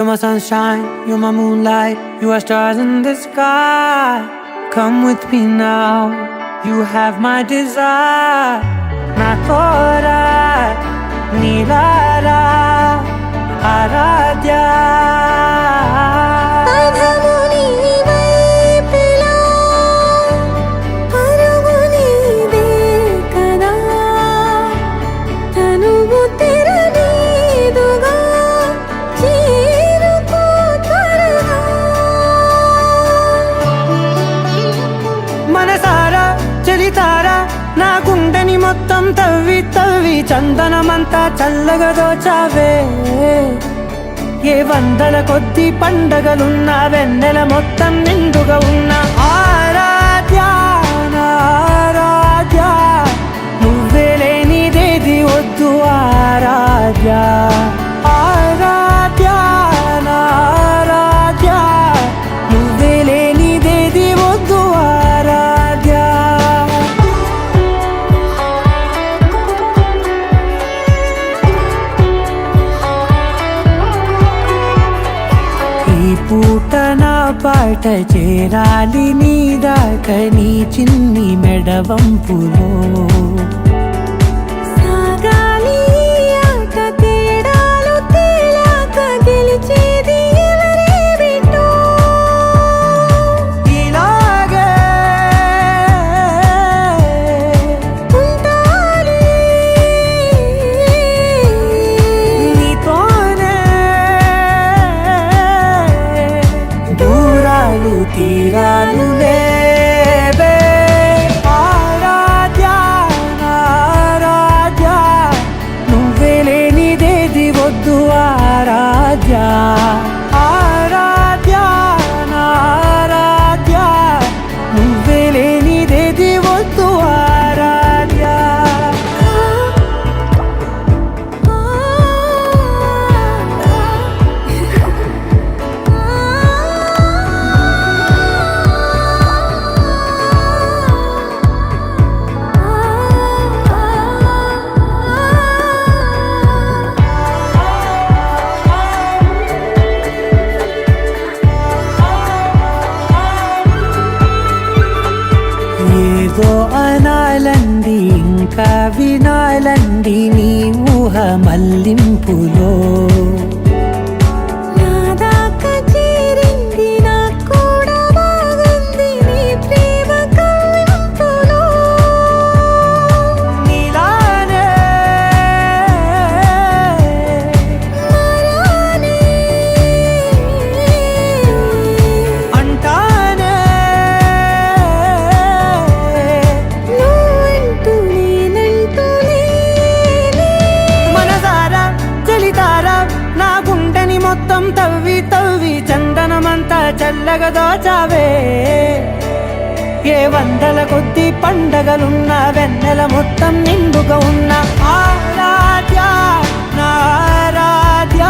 You're my sunshine, you're my moonlight, you are stars in the sky. Come with me now, you have my desire. Na tora nilara aradhya. మనసారా చలితారా నా గుండెని మొత్తం తవ్వి తవ్వి చందనమంతా చల్లగా దోచావే. ఏ వందల కొద్ది పండగలున్నా వెన్నెల మొత్తం నిండుగా ఉన్న ఆరాధ్య నా ఆరాధ్య, నువ్వే లేనిదేది వద్దు ఆరాధ్య. ఆరాధ్య నా ఆరాధ్య, నువ్వే లేనిదేది వద్దు ఆరాధ్య. ఈ పూట నా పాట చేరాలి నీ దాకా నీ చిన్ని మెడవంపులో. సాగాలి ఆట తేడాలు తేలాక గెలిచేది ఎవరే బిడ్డో. ఇలాగే ఉంటాలి నీతోనే దూరాలు తీరాలు లేవే. ఆరాధ్య నా ఆరాధ్య, నువ్వే లేనిదేది వద్దు ఆరాధ్య. ఆరాధ్య నా ఆరాధ్య, నువ్వే లేనిదేది వద్దు ఆరాధ్య. ఏదో అనాలండి ఇంకా వినాలండి నీ ఊహ మల్లింపులో. నా దాకా చేరింది నాకు కూడా బాగుంది నీ ప్రేమ కవ్వింపులో. నీలానే మరానే అంటానే నువ్వంటూ నేనంటూ లేనే. మనసారా చలితారా నా గుండెని మొత్తం తవ్వి తవ్వి చందనమంతా చల్లగా దోచావే. ఏ వందల కొద్ది పండగలున్న వెన్నెల మొత్తం నిండుగా ఉన్న ఆరాధ్య నా ఆరాధ్య.